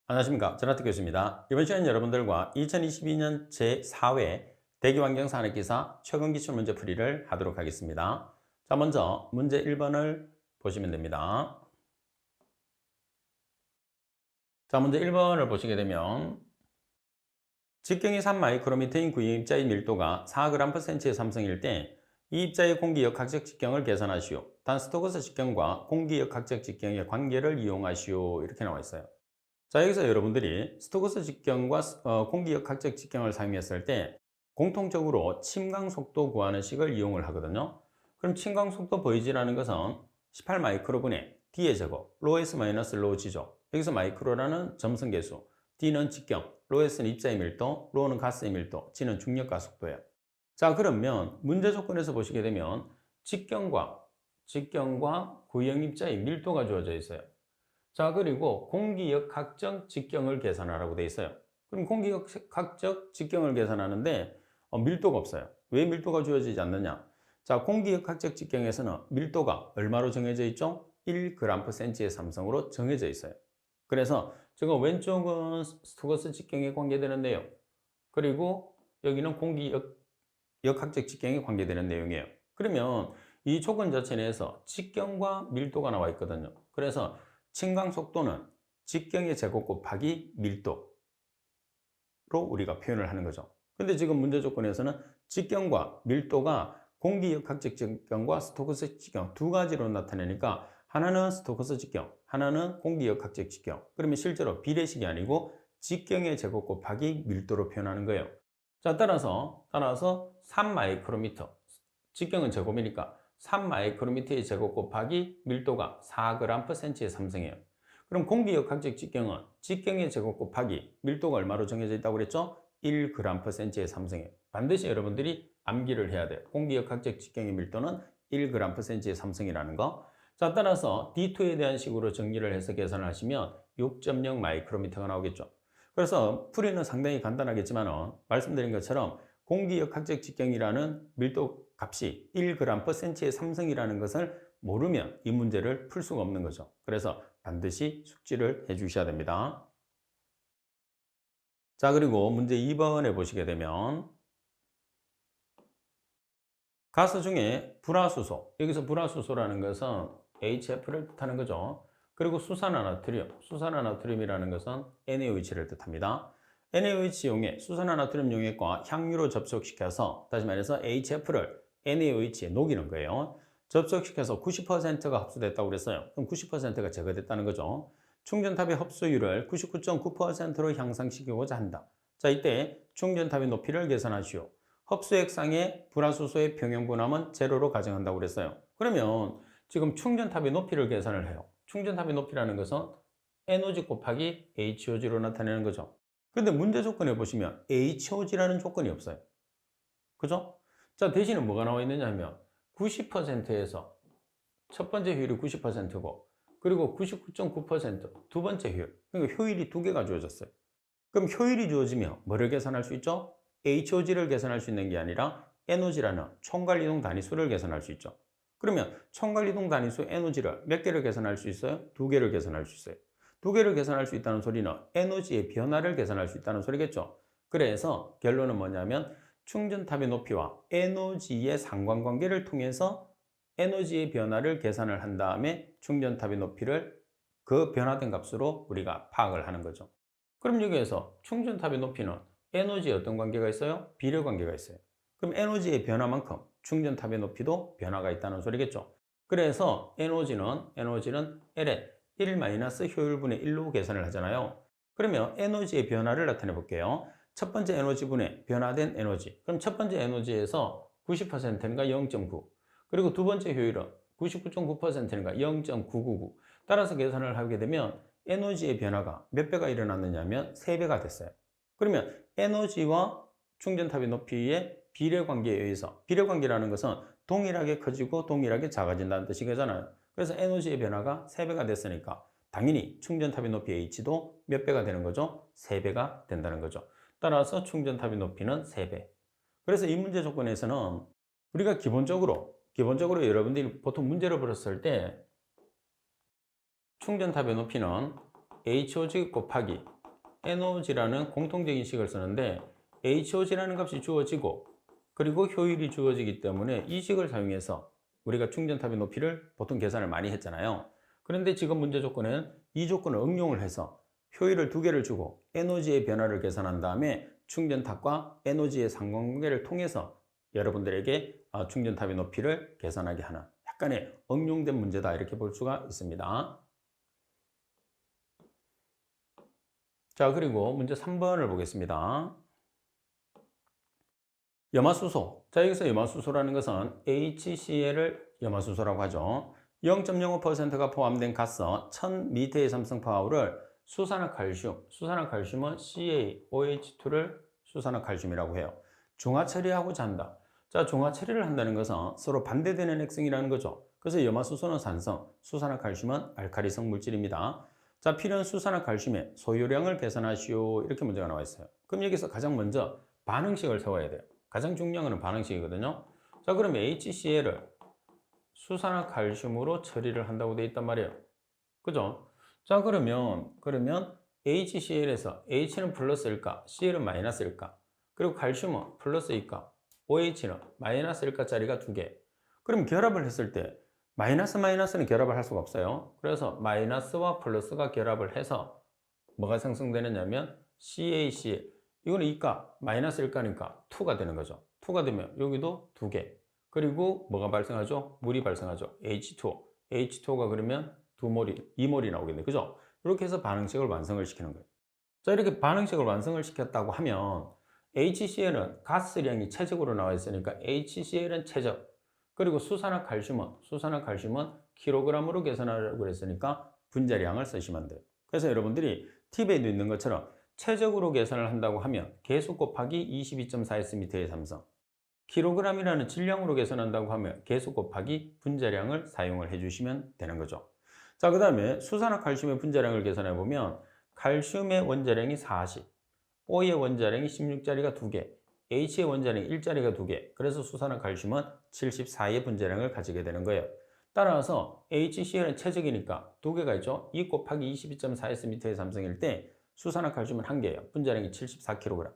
안녕하십니까. 전하트 교수입니다. 이번 시간에 여러분들과 2022년 제4회 대기환경산업기사 최근 기출문제 풀이를 하도록 하겠습니다. 자, 먼저 문제 1번을 보시면 됩니다. 자, 문제 1번을 보시게 되면 직경이 3마이크로미터인 구형 입자의 밀도가 4g/cm의 삼성일 때 이 입자의 공기역학적 직경을 계산하시오. 단 스토크스 직경과 공기역학적 직경의 관계를 이용하시오. 이렇게 나와 있어요. 자, 여기서 여러분들이 스토크스 직경과 공기역학적 직경을 사용했을 때 공통적으로 침강 속도 구하는 식을 이용을 하거든요. 그럼 침강 속도 보이지라는 것은 18 마이크로분의 D의 제곱, 로 S 마이너스 로 G죠. 여기서 마이크로라는 점성계수, D는 직경, 로 S는 입자의 밀도, 로는 가스의 밀도, G는 중력가 속도예요. 자, 그러면 문제 조건에서 보시게 되면 직경과 구형 입자의 밀도가 주어져 있어요. 자, 그리고 공기역학적 직경을 계산하라고 돼 있어요. 그럼 공기역학적 직경을 계산하는데 밀도가 없어요. 왜 밀도가 주어지지 않느냐? 자, 공기역학적 직경에서는 밀도가 얼마로 정해져 있죠? 1g/cm의 삼성으로 정해져 있어요. 그래서 지금 왼쪽은 스토크스 직경에 관계되는 내용, 그리고 여기는 공기역학적 직경에 관계되는 내용이에요. 그러면 이 조건 자체 내에서 직경과 밀도가 나와 있거든요. 그래서 침강 속도는 직경의 제곱 곱하기 밀도로 우리가 표현을 하는 거죠. 근데 지금 문제 조건에서는 직경과 밀도가 공기역학적 직경과 스토크스 직경 두 가지로 나타내니까 하나는 스토크스 직경, 하나는 공기역학적 직경. 그러면 실제로 비례식이 아니고 직경의 제곱 곱하기 밀도로 표현하는 거예요. 자, 따라서 3 마이크로미터, 직경은 제곱이니까 3 마이크로미터의 제곱 곱하기 밀도가 4g/cm의 삼성이에요. 그럼 공기역학적 직경은 직경의 제곱 곱하기 밀도가 얼마로 정해져 있다고 그랬죠? 1g/cm의 삼성이에요. 반드시 여러분들이 암기를 해야 돼요. 공기역학적 직경의 밀도는 1g/cm의 삼성이라는 거. 자, 따라서 D2에 대한 식으로 정리를 해서 계산을 하시면 6.0 마이크로미터가 나오겠죠. 그래서 풀이는 상당히 간단하겠지만 말씀드린 것처럼 공기역학적 직경이라는 밀도 값이 1g/cm의 삼성이라는 것을 모르면 이 문제를 풀 수가 없는 거죠. 그래서 반드시 숙지를 해 주셔야 됩니다. 자, 그리고 문제 2번에 보시게 되면 가스 중에 불화수소, 여기서 불화수소라는 것은 HF를 뜻하는 거죠. 그리고 수산화나트륨이라는 것은 NaOH를 뜻합니다. NaOH 수산화나트륨 용액과 향유로 접촉시켜서, 다시 말해서 HF를 NaOH에 녹이는 거예요. 접촉시켜서 90%가 흡수됐다고 그랬어요. 그럼 90%가 제거됐다는 거죠. 충전탑의 흡수율을 99.9%로 향상시키고자 한다. 자, 이때 충전탑의 높이를 계산하시오. 흡수액상의 불화수소의 평형분함은 제로로 가정한다고 그랬어요. 그러면 지금 충전탑의 높이를 계산을 해요. 충전탑의 높이라는 것은 NOG 곱하기 HOG로 나타내는 거죠. 근데 문제 조건에 보시면 HOG라는 조건이 없어요. 그죠? 자, 대신에 뭐가 나와 있느냐 하면 90%에서 첫 번째 효율이 90%고 그리고 99.9% 두 번째 효율. 그러니까 효율이 두 개가 주어졌어요. 그럼 효율이 주어지면 뭐를 계산할 수 있죠? HOG를 계산할 수 있는 게 아니라 NOG라는 총괄이동 단위수를 계산할 수 있죠. 그러면 총괄이동 단위수 NOG를 몇 개를 계산할 수 있어요? 두 개를 계산할 수 있어요. 두 개를 계산할 수 있다는 소리는 NOG의 변화를 계산할 수 있다는 소리겠죠. 그래서 결론은 뭐냐면 충전탑의 높이와 NOG의 상관관계를 통해서 NOG의 변화를 계산을 한 다음에 충전탑의 높이를 그 변화된 값으로 우리가 파악을 하는 거죠. 그럼 여기에서 충전탑의 높이는 에너지에 어떤 관계가 있어요? 비례 관계가 있어요. 그럼 에너지의 변화만큼 충전탑의 높이도 변화가 있다는 소리겠죠. 그래서 에너지는 Ln 1-효율분의 1로 계산을 하잖아요. 그러면 에너지의 변화를 나타내 볼게요. 첫 번째 에너지분의 변화된 에너지. 그럼 첫 번째 에너지에서 90%인가 0.9. 그리고 두 번째 효율은 99.9%인가 0.999. 따라서 계산을 하게 되면 에너지의 변화가 몇 배가 일어났느냐면 3배가 됐어요. 그러면 에너지와 충전탑의 높이의 비례관계에 의해서, 비례관계라는 것은 동일하게 커지고 동일하게 작아진다는 뜻이잖아요. 그래서 에너지의 변화가 3배가 됐으니까 당연히 충전탑의 높이 H도 몇 배가 되는 거죠? 3배가 된다는 거죠. 따라서 충전탑의 높이는 3배. 그래서 이 문제 조건에서는 우리가 기본적으로 여러분들이 보통 문제를 풀었을 때 충전탑의 높이는 HOG 곱하기 NOG라는 공통적인 식을 쓰는데 HOG라는 값이 주어지고 그리고 효율이 주어지기 때문에 이 식을 사용해서 우리가 충전탑의 높이를 보통 계산을 많이 했잖아요. 그런데 지금 문제 조건은 이 조건을 응용을 해서 효율을 두 개를 주고 NOG의 변화를 계산한 다음에 충전탑과 NOG의 상관관계를 통해서 여러분들에게 충전탑의 높이를 계산하게 하는 약간의 응용된 문제다 이렇게 볼 수가 있습니다. 자, 그리고 문제 3번을 보겠습니다. 염화수소. 자, 여기서 염화수소라는 것은 HCl을 염화수소라고 하죠. 0.05%가 포함된 가스 1000m의 삼성파워를 수산화칼슘은 CaOH2를 수산화칼슘이라고 해요. 중화 처리하고자 한다. 자, 중화 처리를 한다는 것은 서로 반대되는 핵성이라는 거죠. 그래서 염화수소는 산성, 수산화칼슘은 알칼리성 물질입니다. 자, 필요한 수산화칼슘의 소요량을 계산하시오. 이렇게 문제가 나와 있어요. 그럼 여기서 가장 먼저 반응식을 세워야 돼요. 가장 중요한 것은 반응식이거든요. 자, 그러면 HCl을 수산화칼슘으로 처리를 한다고 되어 있단 말이에요. 그죠? 자, 그러면 HCl에서 H는 플러스일까? Cl은 마이너스일까? 그리고 칼슘은 플러스일까? OH는 마이너스일까? 짜리가 두 개. 그럼 결합을 했을 때 마이너스는 결합을 할 수가 없어요. 그래서 마이너스와 플러스가 결합을 해서 뭐가 생성되느냐면 CaCl. 이거는 이가 마이너스 1가니까 2가 되는 거죠. 2가 되면 여기도 두 개. 그리고 뭐가 발생하죠? 물이 발생하죠. H2O. H2O가 그러면 2몰이 나오겠네. 그죠? 이렇게 해서 반응식을 완성을 시키는 거예요. 자, 이렇게 반응식을 완성을 시켰다고 하면 HCl은 가스량이 최적으로 나와 있으니까 HCl은 최적. 그리고 수산화칼슘은 킬로그램으로 계산하려고 그랬으니까 분자량을 쓰시면 돼요. 그래서 여러분들이 팁에도 있는 것처럼 최적으로 계산을 한다고 하면 계수 곱하기 22.4Sm의 삼성, 킬로그램이라는 질량으로 계산한다고 하면 계수 곱하기 분자량을 사용을 해주시면 되는 거죠. 자, 그 다음에 수산화칼슘의 분자량을 계산해 보면 칼슘의 원자량이 40, O의 원자량이 16짜리가 2개, H의 원자량이 1짜리가 2개. 그래서 수산화칼슘은 74의 분자량을 가지게 되는 거예요. 따라서 HCl은 최적이니까 2개가 있죠. 2 곱하기 22.4Sm의 삼성일 때 수산화칼슘은 1개예요. 분자량이 74kg.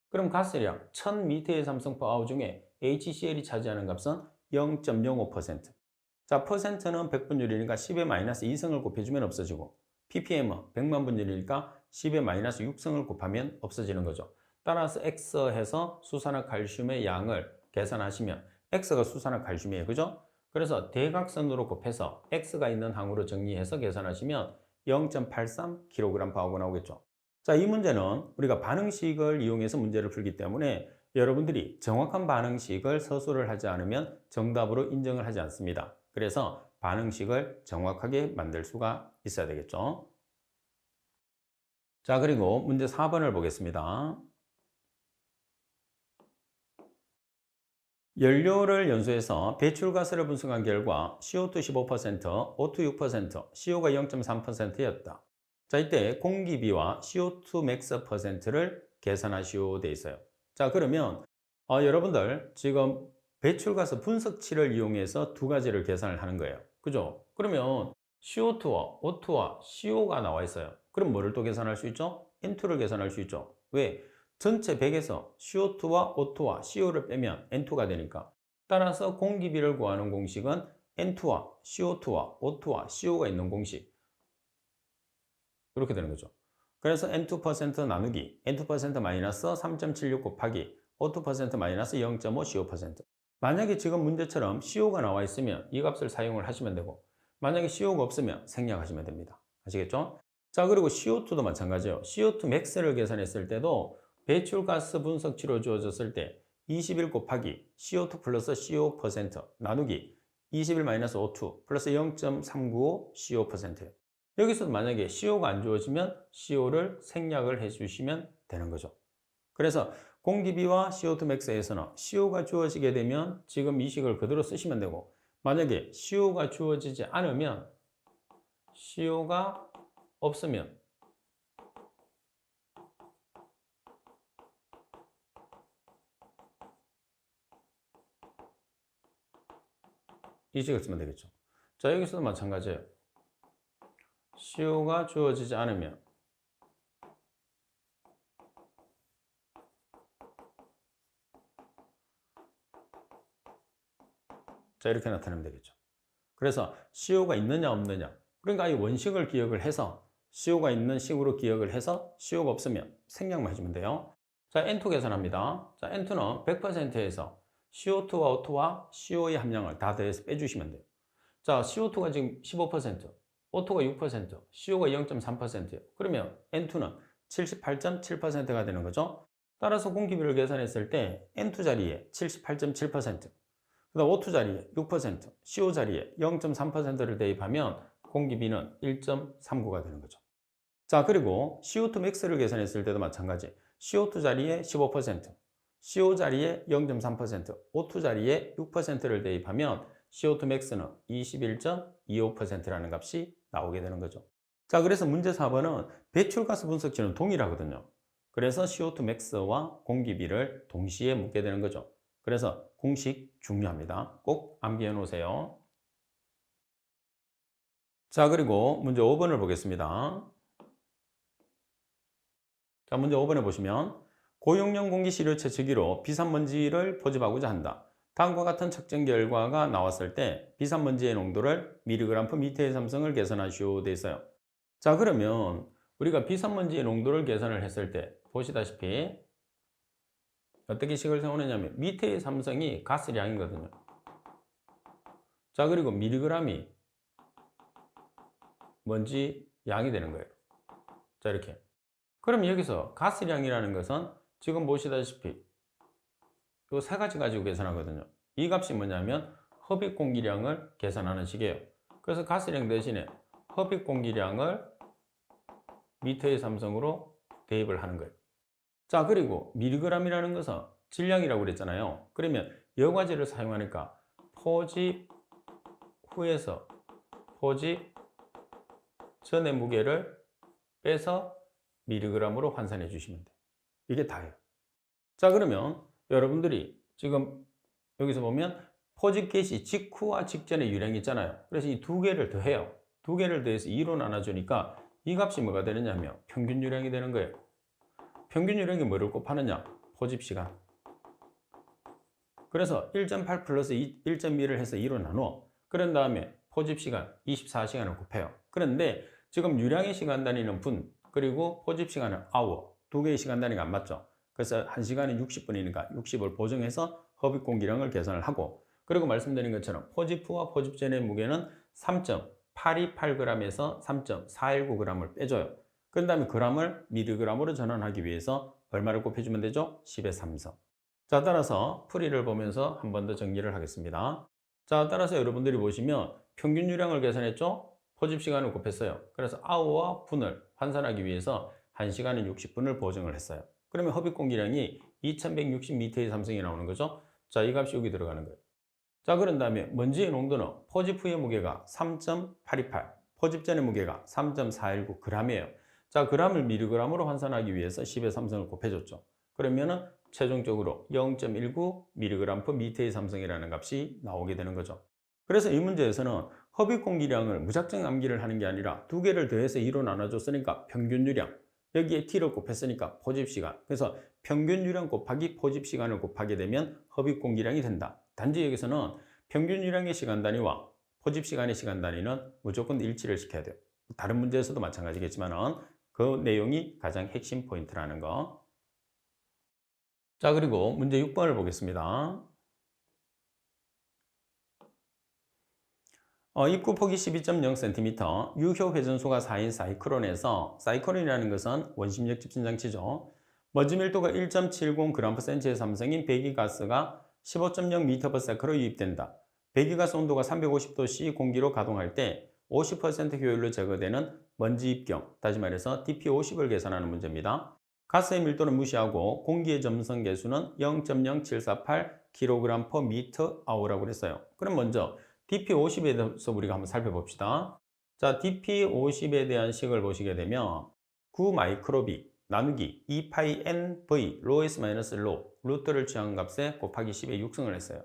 그럼 가스량 1000m의 삼성파워 중에 HCl이 차지하는 값은 0.05%. 자, 퍼센트는 100분율이니까 10의 마이너스 2승을 곱해주면 없어지고 ppm은 100만 분율이니까 10의 마이너스 6승을 곱하면 없어지는 거죠. 따라서 X 해서 수산화칼슘의 양을 계산하시면 X가 수산화칼슘이에요. 그죠? 그래서 대각선으로 곱해서 X가 있는 항으로 정리해서 계산하시면 0.83kg 파워가 나오겠죠. 자, 이 문제는 우리가 반응식을 이용해서 문제를 풀기 때문에 여러분들이 정확한 반응식을 서술을 하지 않으면 정답으로 인정을 하지 않습니다. 그래서 반응식을 정확하게 만들 수가 있어야 되겠죠. 자, 그리고 문제 4번을 보겠습니다. 연료를 연소해서 배출가스를 분석한 결과 CO2 15%, O2 6%, CO가 0.3%였다. 자, 이때 공기비와 CO2 맥스 퍼센트를 계산하시오 돼 있어요. 자, 그러면 여러분들 지금 배출가스 분석치를 이용해서 두 가지를 계산을 하는 거예요. 그죠? 그러면 CO2와 O2와 CO가 나와 있어요. 그럼 뭐를 또 계산할 수 있죠? N2를 계산할 수 있죠. 왜? 전체 100에서 CO2와 O2와 CO를 빼면 N2가 되니까. 따라서 공기비를 구하는 공식은 N2와 CO2와 O2와 CO가 있는 공식. 이렇게 되는 거죠. 그래서 N2% 나누기 N2% 마이너스 3.76 곱하기 O2% 마이너스 0.5 CO%. 만약에 지금 문제처럼 CO가 나와 있으면 이 값을 사용을 하시면 되고 만약에 CO가 없으면 생략하시면 됩니다. 아시겠죠? 자, 그리고 CO2도 마찬가지예요. CO2 맥스를 계산했을 때도 배출가스 분석치로 주어졌을 때 21 곱하기 CO2 플러스 CO% 나누기 21 마이너스 O2 플러스 0.395 CO%예요. 여기서 만약에 CO가 안 주어지면 CO를 생략을 해주시면 되는 거죠. 그래서 공기비와 CO2 맥스에서는 CO가 주어지게 되면 지금 이 식을 그대로 쓰시면 되고 만약에 CO가 주어지지 않으면 CO가 없으면 이 식을 쓰면 되겠죠. 자, 여기서도 마찬가지예요. CO가 주어지지 않으면 자, 이렇게 나타내면 되겠죠. 그래서 CO가 있느냐 없느냐. 그러니까 이 원식을 기억을 해서 CO가 있는 식으로 기억을 해서 CO가 없으면 생략만 해주면 돼요. 자, N2 계산합니다. 자, N2는 100%에서 CO2와 O2와 CO의 함량을 다 더해서 빼주시면 돼요. 자, CO2가 지금 15%, O2가 6%, CO가 0.3%예요. 그러면 N2는 78.7%가 되는 거죠. 따라서 공기비를 계산했을 때 N2 자리에 78.7%, 그다음 O2 자리에 6%, CO 자리에 0.3%를 대입하면 공기비는 1.39가 되는 거죠. 자, 그리고 CO2 max를 계산했을 때도 마찬가지. CO2 자리에 15%, CO 자리에 0.3%, O2 자리에 6%를 대입하면 CO2 max는 21.25%라는 값이 나오게 되는 거죠. 자, 그래서 문제 4번은 배출가스 분석치는 동일하거든요. 그래서 CO2 max와 공기비를 동시에 묻게 되는 거죠. 그래서 공식 중요합니다. 꼭 암기해 놓으세요. 자, 그리고 문제 5번을 보겠습니다. 자, 문제 5번에 보시면 고용량 공기 시료 채취기로 비산먼지를 포집하고자 한다. 다음과 같은 측정 결과가 나왔을 때 비산먼지의 농도를 mg/m의 삼성을 계산하시오 돼 있어요. 자, 그러면 우리가 비산먼지의 농도를 계산을 했을 때 보시다시피 어떻게 식을 세우느냐면 밑의 삼성이 가스량이거든요. 자, 그리고 mg이 먼지 양이 되는 거예요. 자, 이렇게. 그럼 여기서 가스량이라는 것은 지금 보시다시피 이 세 가지 가지고 계산하거든요. 이 값이 뭐냐면 흡입 공기량을 계산하는 식이에요. 그래서 가스량 대신에 흡입 공기량을 미터의 삼성으로 대입을 하는 거예요. 자, 그리고 mg이라는 것은 질량이라고 그랬잖아요. 그러면 여과제를 사용하니까 포집 후에서 포집 전의 무게를 빼서 mg으로 환산해 주시면 돼요. 이게 다예요. 자, 그러면 여러분들이 지금 여기서 보면 포집 개시 직후와 직전의 유량이 있잖아요. 그래서 이 두 개를 더해요. 두 개를 더해서 2로 나눠주니까 이 값이 뭐가 되느냐 하면 평균 유량이 되는 거예요. 평균 유량이 뭐를 곱하느냐? 포집 시간. 그래서 1.8 플러스 1.2를 해서 2로 나누어. 그런 다음에 포집 시간 24시간을 곱해요. 그런데 지금 유량의 시간 단위는 분, 그리고 포집 시간은 아워. 두 개의 시간 단위가 안 맞죠. 그래서 1시간이 60분이니까 60을 보정해서 흡입 공기량을 계산을 하고, 그리고 말씀드린 것처럼 포집 후와 포집 전의 무게는 3.828g에서 3.419g을 빼줘요. 그 다음에 g을 mg으로 전환하기 위해서 얼마를 곱해주면 되죠? 10의 3성. 자, 따라서 풀이를 보면서 한 번 더 정리를 하겠습니다. 자, 따라서 여러분들이 보시면 평균 유량을 계산했죠? 포집 시간을 곱했어요. 그래서 아워와 분을 환산하기 위해서 1시간은 60분을 보정을 했어요. 그러면 흡입 공기량이 2160m의 삼성이 나오는 거죠. 자, 이 값이 여기 들어가는 거예요. 자, 그런 다음에 먼지의 농도는 포집 후의 무게가 3.828, 포집 전의 무게가 3.419g이에요. 자, g을 mg으로 환산하기 위해서 10의 삼성을 곱해줬죠. 그러면은 최종적으로 0.19mg/m의 삼성이라는 값이 나오게 되는 거죠. 그래서 이 문제에서는 흡입 공기량을 무작정 암기를 하는 게 아니라 두 개를 더해서 2로 나눠줬으니까 평균 유량, 여기에 t를 곱했으니까 포집 시간. 그래서 평균 유량 곱하기 포집 시간을 곱하게 되면 흡입 공기량이 된다. 단지 여기서는 평균 유량의 시간 단위와 포집 시간의 시간 단위는 무조건 일치를 시켜야 돼요. 다른 문제에서도 마찬가지겠지만은 그 내용이 가장 핵심 포인트라는 거. 자, 그리고 문제 6번을 보겠습니다. 입구 폭이 12.0cm, 유효 회전수가 4인 사이클론에서, 사이클론이라는 것은 원심력 집전 장치죠. 먼지 밀도가 1.70g/cm의 삼성인 배기가스가 15.0m/s로 유입된다. 배기가스 온도가 350도C 공기로 가동할 때 50% 효율로 제거되는 먼지 입경, 다시 말해서 DP50을 계산하는 문제입니다. 가스의 밀도는 무시하고 공기의 점성 계수는 0.0748kg/m²라고 그랬어요. 그럼 먼저 DP50에 대해서 우리가 한번 살펴봅시다. 자, DP50에 대한 식을 보시게 되면 9마이크로비 나누기 2파이NV 로S-로 루트를 취한 값에 곱하기 10의 6승을 했어요.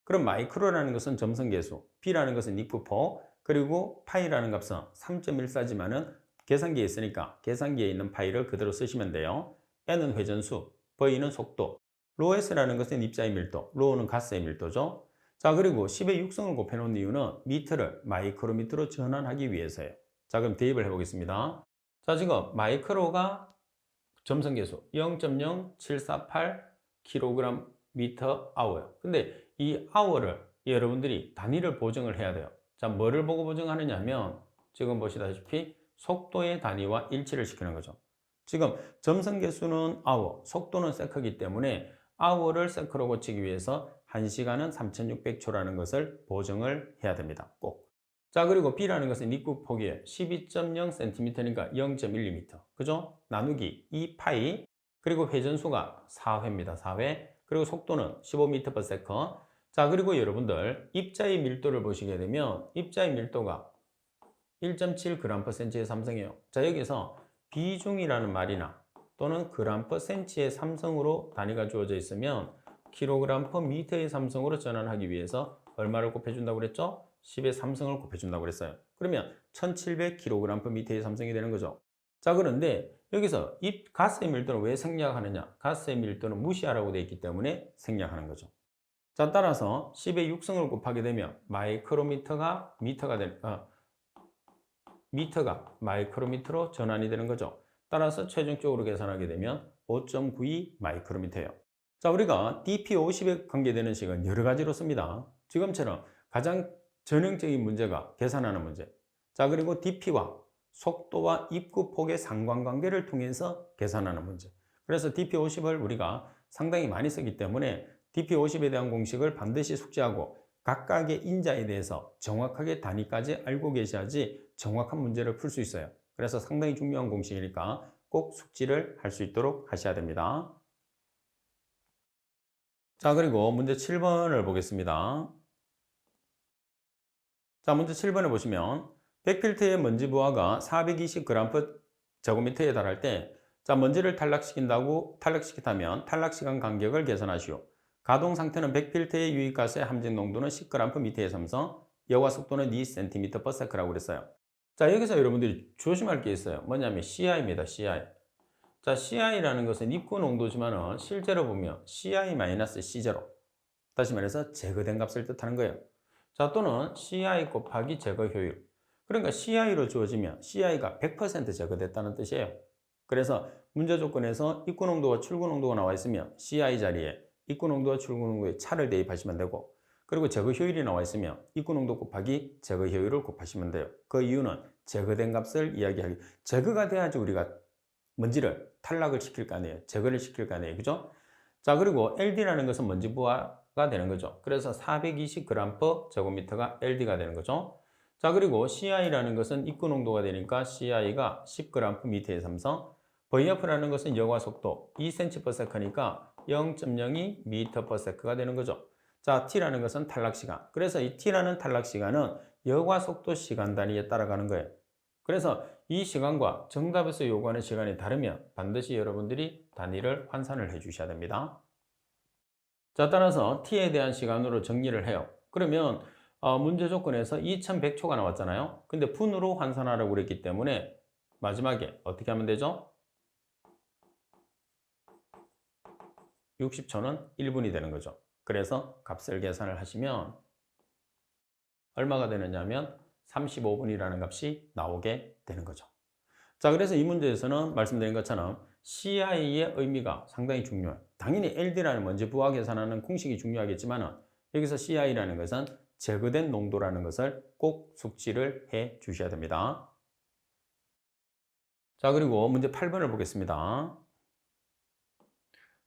그럼 마이크로라는 것은 점성계수, B라는 것은 입구폭, 그리고 파이라는 값은 3.14지만은 계산기에 있으니까 계산기에 있는 파이를 그대로 쓰시면 돼요. N은 회전수, V는 속도, 로S라는 것은 입자의 밀도, 로는 가스의 밀도죠. 자, 그리고 10의 6승을 곱해놓은 이유는 미터를 마이크로미터로 전환하기 위해서예요. 자, 그럼 대입을 해보겠습니다. 자, 지금 마이크로가 점성계수 0.0748kg 미터 아워요. 근데 이 아워를 여러분들이 단위를 보정을 해야 돼요. 자, 뭐를 보고 보정하느냐 하면 지금 보시다시피 속도의 단위와 일치를 시키는 거죠. 지금 점성계수는 아워, 속도는 세크이기 때문에 아워를 세크로 고치기 위해서 1시간은 3600초라는 것을 보정을 해야 됩니다. 꼭. 자, 그리고 B라는 것은 입구 폭이에요. 12.0cm니까 0.12m. 그죠? 나누기 2파이. 그리고 회전수가 4회입니다. 4회. 그리고 속도는 15m/s. 자, 그리고 여러분들 입자의 밀도를 보시게 되면 입자의 밀도가 1.7g/cm의 삼성이에요. 자, 여기서 비중이라는 말이나 또는 g/cm의 삼성으로 단위가 주어져 있으면 kg/m의 삼성으로 전환하기 위해서 얼마를 곱해준다고 그랬죠? 10의 삼성을 곱해준다고 그랬어요. 그러면 1700kg/m의 삼성이 되는 거죠. 자, 그런데 여기서 이 가스의 밀도는 왜 생략하느냐? 가스의 밀도는 무시하라고 되어 있기 때문에 생략하는 거죠. 자, 따라서 10의 6승을 곱하게 되면 마이크로미터가 미터가 마이크로미터로 전환이 되는 거죠. 따라서 최종적으로 계산하게 되면 5.92 마이크로미터예요. 자, 우리가 DP50에 관계되는 식은 여러 가지로 씁니다. 지금처럼 가장 전형적인 문제가 계산하는 문제. 자, 그리고 DP와 속도와 입구 폭의 상관관계를 통해서 계산하는 문제. 그래서 DP50을 우리가 상당히 많이 쓰기 때문에 DP50에 대한 공식을 반드시 숙지하고 각각의 인자에 대해서 정확하게 단위까지 알고 계셔야지 정확한 문제를 풀 수 있어요. 그래서 상당히 중요한 공식이니까 꼭 숙지를 할 수 있도록 하셔야 됩니다. 자, 그리고 문제 7번을 보겠습니다. 자, 문제 7번에 보시면 100필트의 먼지 부하가 420g/제곱미터에 달할 때 자, 먼지를 탈락시키다면 탈락 시간 간격을 계산하시오. 가동 상태는 100필트의 유입가스의 함정 농도는 10g/m의 삼성, 여과 속도는 2cm/s라고 그랬어요. 자, 여기서 여러분들이 조심할 게 있어요. 뭐냐면 CI입니다. CI. 자, CI라는 것은 입구 농도지만 실제로 보면 CI-C0. 다시 말해서 제거된 값을 뜻하는 거예요. 자, 또는 CI 곱하기 제거 효율. 그러니까 CI로 주어지면 CI가 100% 제거됐다는 뜻이에요. 그래서 문제 조건에서 입구 농도와 출구 농도가 나와 있으면 CI 자리에 입구 농도와 출구 농도의 차를 대입하시면 되고, 그리고 제거 효율이 나와 있으면 입구 농도 곱하기 제거 효율을 곱하시면 돼요. 그 이유는 제거된 값을 이야기하기. 제거가 돼야지 우리가 먼지를 탈락을 시킬 거 아니에요. 제거를 시킬 거 아니에요. 그죠? 자, 그리고 LD라는 것은 먼지 부하가 되는 거죠. 그래서 420g/제곱미터가 LD가 되는 거죠. 자, 그리고 CI라는 것은 입구 농도가 되니까 CI가 10g/m의 삼성, VF라는 것은 여과 속도 2cm/s니까 0.02 m/s가 되는 거죠. 자, T라는 것은 탈락 시간. 그래서 이 T라는 탈락 시간은 여과 속도 시간 단위에 따라가는 거예요. 그래서 이 시간과 정답에서 요구하는 시간이 다르면 반드시 여러분들이 단위를 환산을 해 주셔야 됩니다. 자, 따라서 T에 대한 시간으로 정리를 해요. 그러면 문제 조건에서 2100초가 나왔잖아요. 근데 분으로 환산하라고 그랬기 때문에 마지막에 어떻게 하면 되죠? 60초는 1분이 되는 거죠. 그래서 값을 계산을 하시면 얼마가 되느냐면 35분이라는 값이 나오게 되는 거죠. 자, 그래서 이 문제에서는 말씀드린 것처럼 CI의 의미가 상당히 중요해요. 당연히 LD라는 먼지 부하 계산하는 공식이 중요하겠지만 여기서 CI라는 것은 제거된 농도라는 것을 꼭 숙지를 해 주셔야 됩니다. 자, 그리고 문제 8번을 보겠습니다.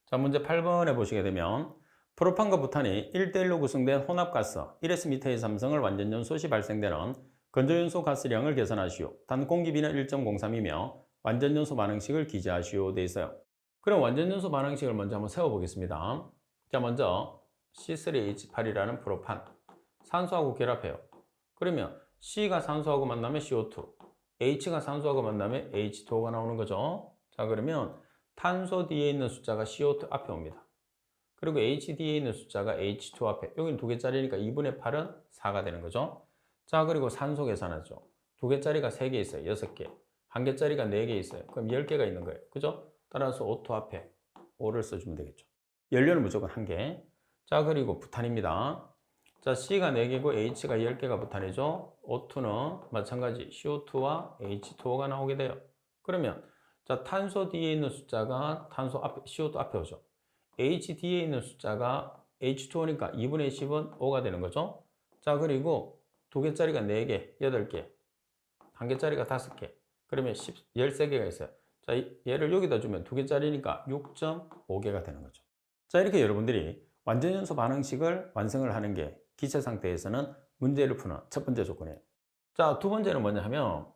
자, 문제 8번에 보시게 되면 프로판과 부탄이 1대1로 구성된 혼합가스 1S의 삼성을 완전연소 시 발생되는 건조연소 가스량을 계산하시오. 단 공기비는 1.03이며 완전연소 반응식을 기재하시오 돼 있어요. 그럼 완전연소 반응식을 먼저 한번 세워보겠습니다. 자, 먼저 C3H8이라는 프로판 산소하고 결합해요. 그러면 C가 산소하고 만나면 CO2, H가 산소하고 만나면 H2O가 나오는 거죠. 자, 그러면 탄소 뒤에 있는 숫자가 CO2 앞에 옵니다. 그리고 H 뒤에 있는 숫자가 H2 앞에, 여기는 2개짜리니까 2분의 8은 4가 되는 거죠. 자, 그리고 산소 계산하죠. 2개짜리가 3개 있어요. 6개. 1개짜리가 4개 있어요. 그럼 10개가 있는 거예요. 그죠? 따라서 O2 앞에 5를 써주면 되겠죠. 연료는 무조건 1개. 자, 그리고 부탄입니다. 자, C가 4개고 H가 10개가 부탄이죠. O2는 마찬가지 CO2와 H2O가 나오게 돼요. 그러면 자, 탄소 뒤에 있는 숫자가 탄소 앞에, CO2 앞에 오죠. H 뒤에 있는 숫자가 H2O니까 2분의 10은 5가 되는 거죠. 자, 그리고 2개짜리가 4개, 8개, 1개짜리가 5개. 그러면 13개가 있어요. 자, 얘를 여기다 주면 2개짜리니까 6.5개가 되는 거죠. 자, 이렇게 여러분들이 완전연소 반응식을 완성을 하는 게 기체 상태에서는 문제를 푸는 첫 번째 조건이에요. 자, 두 번째는 뭐냐 하면,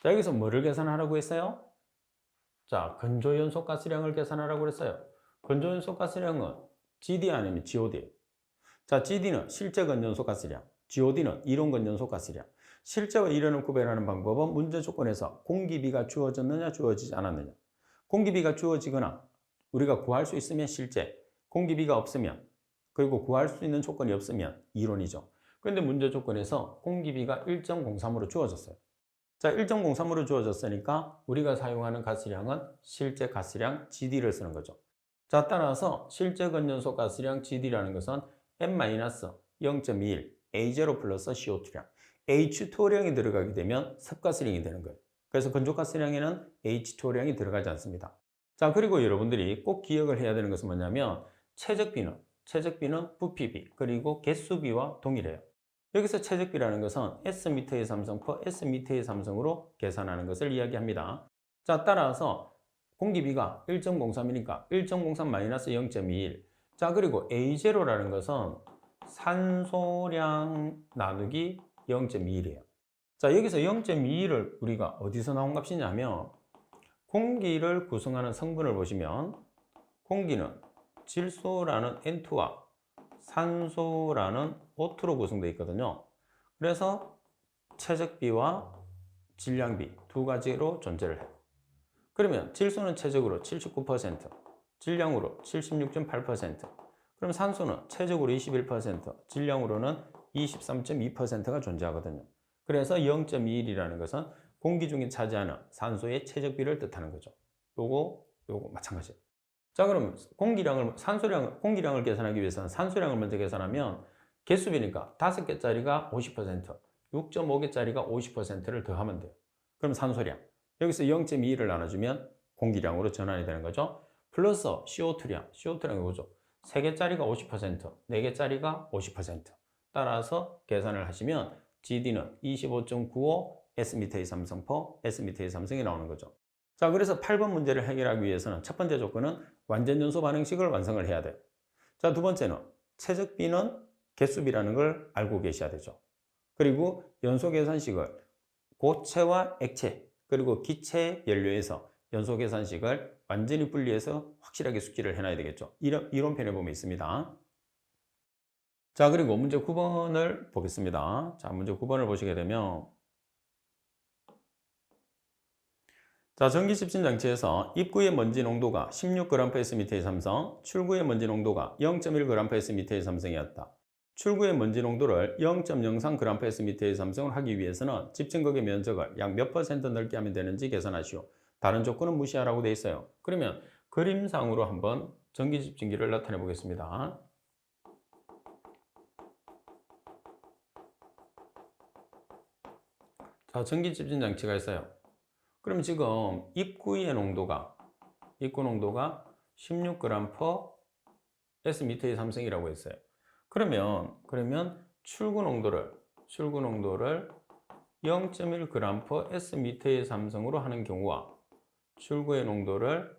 자, 여기서 뭐를 계산하라고 했어요? 자, 건조연소 가스량을 계산하라고 했어요. 건조연소 가스량은 GD 아니면 GOD예요. 자, GD는 실제 건연소 가스량, GOD는 이론 건연소 가스량. 실제와 이론을 구별하는 방법은 문제 조건에서 공기비가 주어졌느냐 주어지지 않았느냐. 공기비가 주어지거나 우리가 구할 수 있으면 실제, 공기비가 없으면, 그리고 구할 수 있는 조건이 없으면 이론이죠. 그런데 문제 조건에서 공기비가 1.03으로 주어졌어요. 자, 1.03으로 주어졌으니까 우리가 사용하는 가스량은 실제 가스량 GD를 쓰는 거죠. 자, 따라서 실제 건연소 가스량 GD라는 것은 N-0.21 A0 플러스 CO2량, H2O량이 들어가게 되면 섭가스량이 되는 거예요. 그래서 건조가스량에는 H2O량이 들어가지 않습니다. 자, 그리고 여러분들이 꼭 기억을 해야 되는 것은 뭐냐면 최적비는 부피비 그리고 개수비와 동일해요. 여기서 최적비라는 것은 S미터의 삼성 per S미터의 삼성으로 계산하는 것을 이야기합니다. 자, 따라서 공기비가 1.03이니까 1.03-0.21. 자, 그리고 A0라는 것은 산소량 나누기 0.21이에요. 자, 여기서 0.21을 우리가 어디서 나온 값이냐면 공기를 구성하는 성분을 보시면 공기는 질소라는 N2와 산소라는 O2로 구성되어 있거든요. 그래서 최적비와 질량비 두 가지로 존재를 해요. 그러면 질소는 최적으로 79%, 질량으로 76.8%, 그럼 산소는 최적으로 21%, 질량으로는 23.2%가 존재하거든요. 그래서 0.21이라는 것은 공기 중에 차지하는 산소의 최적비를 뜻하는 거죠. 요거 마찬가지예요. 자, 그럼 공기량을 계산하기 위해서는 산소량을 먼저 계산하면 개수비니까 5개짜리가 50%, 6.5개짜리가 50%를 더하면 돼요. 그럼 산소량. 여기서 0.21을 나눠주면 공기량으로 전환이 되는 거죠. 플러스 CO2량이 뭐죠? 3개짜리가 50%, 4개짜리가 50%. 따라서 계산을 하시면 GD는 25.95 S미터의 삼성 per S미터의 삼성이 나오는 거죠. 자, 그래서 8번 문제를 해결하기 위해서는 첫 번째 조건은 완전연소 반응식을 완성을 해야 돼요. 자, 두 번째는 최적비는 개수비라는 걸 알고 계셔야 되죠. 그리고 연소 계산식을 고체와 액체, 그리고 기체 연료에서 연소 계산식을 완전히 분리해서 확실하게 숙지를 해놔야 되겠죠. 이론편에 보면 있습니다. 자, 그리고 문제 9번을 보겠습니다. 자, 문제 9번을 보시게 되면 자, 전기 집진 장치에서 입구의 먼지 농도가 16g/s의 삼성, 출구의 먼지 농도가 0.1g/s의 삼성이었다. 출구의 먼지 농도를 0.03g/s의 삼성을 하기 위해서는 집진극의 면적을 약 몇 % 넓게 하면 되는지 계산하시오. 다른 조건은 무시하라고 되어 있어요. 그러면 그림상으로 한번 전기 집진기를 나타내 보겠습니다. 자, 전기 집진 장치가 있어요. 그럼 지금 입구 농도가 16g/s의 삼성이라고 했어요. 그러면 출구 농도를 0.1g/s의 삼성으로 하는 경우와 출구의 농도를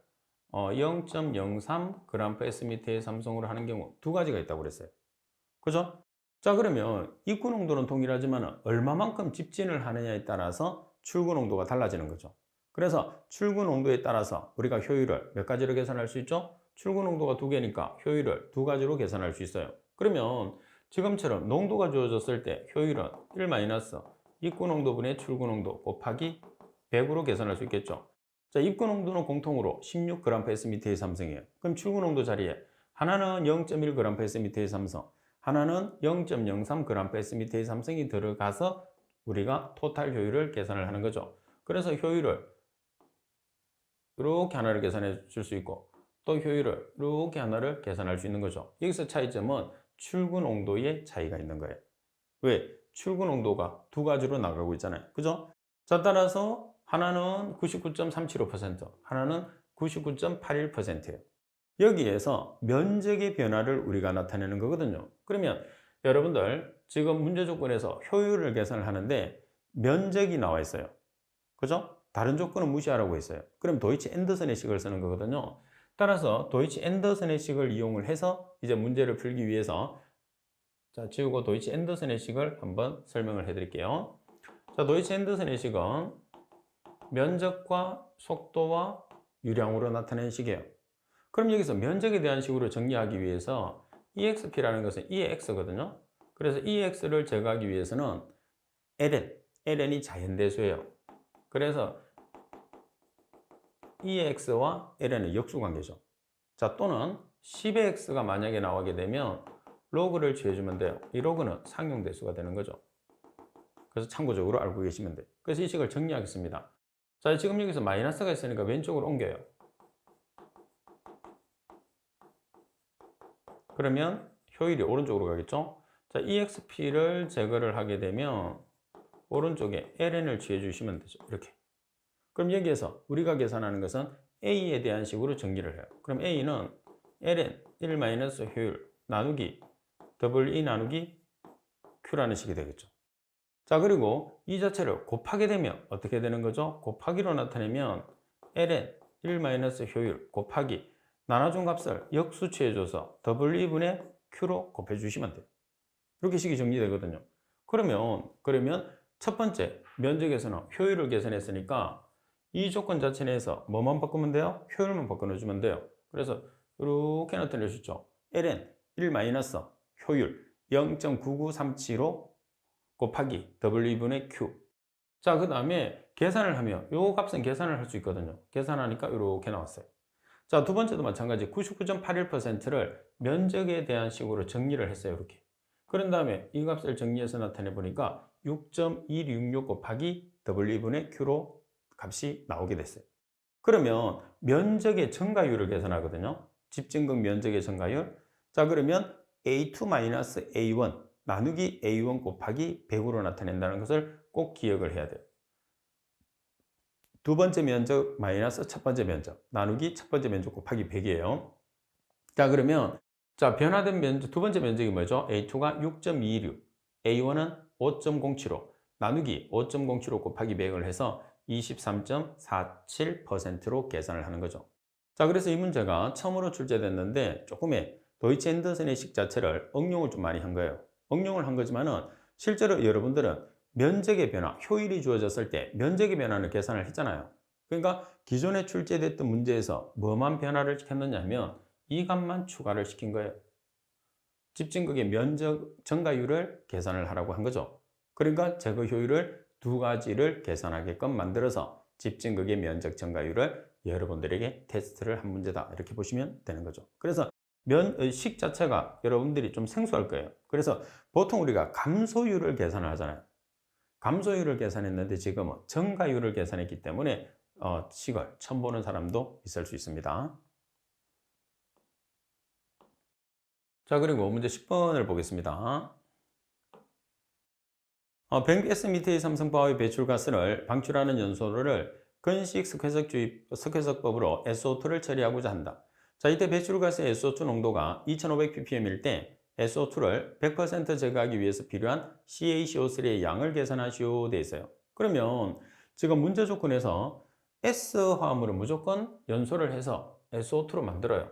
0.03g/s의 삼성으로 하는 경우 두 가지가 있다고 그랬어요. 그죠? 자, 그러면 입구 농도는 동일하지만 얼마만큼 집진을 하느냐에 따라서 출구 농도가 달라지는 거죠. 그래서 출구 농도에 따라서 우리가 효율을 몇 가지로 계산할 수 있죠? 출구 농도가 2개니까 효율을 2가지로 계산할 수 있어요. 그러면 지금처럼 농도가 주어졌을 때 효율은 1- 입구 농도분의 출구 농도 곱하기 100으로 계산할 수 있겠죠. 자, 입구 농도는 공통으로 16g/s의 삼성이에요. 그럼 출구 농도 자리에 하나는 0.1g/s의 삼성, 하나는 0.03g/s의 삼성이 들어가서 우리가 토탈 효율을 계산을 하는 거죠. 그래서 효율을 이렇게 하나를 계산해 줄 수 있고 또 효율을 이렇게 하나를 계산할 수 있는 거죠. 여기서 차이점은 출구 농도의 차이가 있는 거예요. 왜? 출구 농도가 두 가지로 나가고 있잖아요. 그죠? 자, 따라서 하나는 99.375%, 하나는 99.81%예요. 여기에서 면적의 변화를 우리가 나타내는 거거든요. 그러면 여러분들 지금 문제 조건에서 효율을 계산을 하는데 면적이 나와 있어요. 그죠? 다른 조건은 무시하라고 했어요. 그럼 도이치 앤더슨의 식을 쓰는 거거든요. 따라서 도이치 앤더슨의 식을 이용을 해서 이제 문제를 풀기 위해서 자, 지우고 도이치 앤더슨의 식을 한번 설명을 해 드릴게요. 자, 도이치 앤더슨의 식은 면적과 속도와 유량으로 나타내는 식이에요. 그럼 여기서 면적에 대한 식으로 정리하기 위해서 EXP라는 것은 E의 X거든요. 그래서 EX를 제거하기 위해서는 ln이 자연대수예요. 그래서 E의 X와 ln은 역수관계죠. 자, 또는 10의 X가 만약에 나오게 되면 로그를 취해주면 돼요. 이 로그는 상용대수가 되는 거죠. 그래서 참고적으로 알고 계시면 돼요. 그래서 이 식을 정리하겠습니다. 자, 지금 여기서 마이너스가 있으니까 왼쪽으로 옮겨요. 그러면 효율이 오른쪽으로 가겠죠? 자, EXP를 제거를 하게 되면 오른쪽에 ln을 취해 주시면 되죠. 이렇게. 그럼 여기에서 우리가 계산하는 것은 A에 대한 식으로 정리를 해요. 그럼 A는 ln 1- 효율 나누기 E 나누기 Q라는 식이 되겠죠. 자, 그리고 이 자체를 곱하게 되면 어떻게 되는 거죠? 곱하기로 나타내면 ln 1- 효율 곱하기 나눠준 값을 역수 취해줘서 E분의 Q로 곱해주시면 돼요. 이렇게 식이 정리되거든요. 그러면 첫 번째 면적에서는 효율을 계산했으니까 이 조건 자체 내에서 뭐만 바꾸면 돼요? 효율만 바꿔주면 돼요. 그래서 이렇게 나타낼 수 있죠. ln 1- 효율 0.99375 곱하기 E분의 Q. 자, 그 다음에 계산을 하면 이 값은 계산을 할 수 있거든요. 계산하니까 이렇게 나왔어요. 자, 두 번째도 마찬가지 99.81%를 면적에 대한 식으로 정리를 했어요. 이렇게. 그런 다음에 이 값을 정리해서 나타내 보니까 6.166 곱하기 E분의 Q로 값이 나오게 됐어요. 그러면 면적의 증가율을 계산하거든요. 집진극 면적의 증가율. 자, 그러면 A2-A1 나누기 A1 곱하기 100으로 나타낸다는 것을 꼭 기억을 해야 돼요. 두 번째 면적 마이너스 첫 번째 면적 나누기 첫 번째 면적 곱하기 100이에요. 자, 그러면 자, 변화된 면적 두 번째 면적이 뭐죠? A2가 6.226, A1은 5.075 나누기 5.075 곱하기 100을 해서 23.47%로 계산을 하는 거죠. 자, 그래서 이 문제가 처음으로 출제됐는데 조금의 도이치 앤더슨의 식 자체를 응용을 좀 많이 한 거예요. 응용을 한 거지만은 실제로 여러분들은 면적의 변화, 효율이 주어졌을 때 면적의 변화는 계산을 했잖아요. 그러니까 기존에 출제됐던 문제에서 뭐만 변화를 시켰느냐 하면 이 값만 추가를 시킨 거예요. 집진극의 면적 증가율을 계산을 하라고 한 거죠. 그러니까 제거 효율을 두 가지를 계산하게끔 만들어서 집진극의 면적 증가율을 여러분들에게 테스트를 한 문제다. 이렇게 보시면 되는 거죠. 그래서 식 자체가 여러분들이 좀 생소할 거예요. 그래서 보통 우리가 감소율을 계산을 하잖아요. 감소율을 계산했는데 지금은 증가율을 계산했기 때문에 식을 처음 보는 사람도 있을 수 있습니다. 자, 그리고 문제 10번을 보겠습니다. 변기가스 밑의 삼성바의 배출가스를 방출하는 연소를 건식 석회석법으로 SO2를 처리하고자 한다. 자, 이때 배출가스의 SO2 농도가 2500ppm일 때 SO2를 100% 제거하기 위해서 필요한 CaCO3의 양을 계산하시오 되어 있어요. 그러면 지금 문제 조건에서 S화합물은 무조건 연소를 해서 SO2로 만들어요.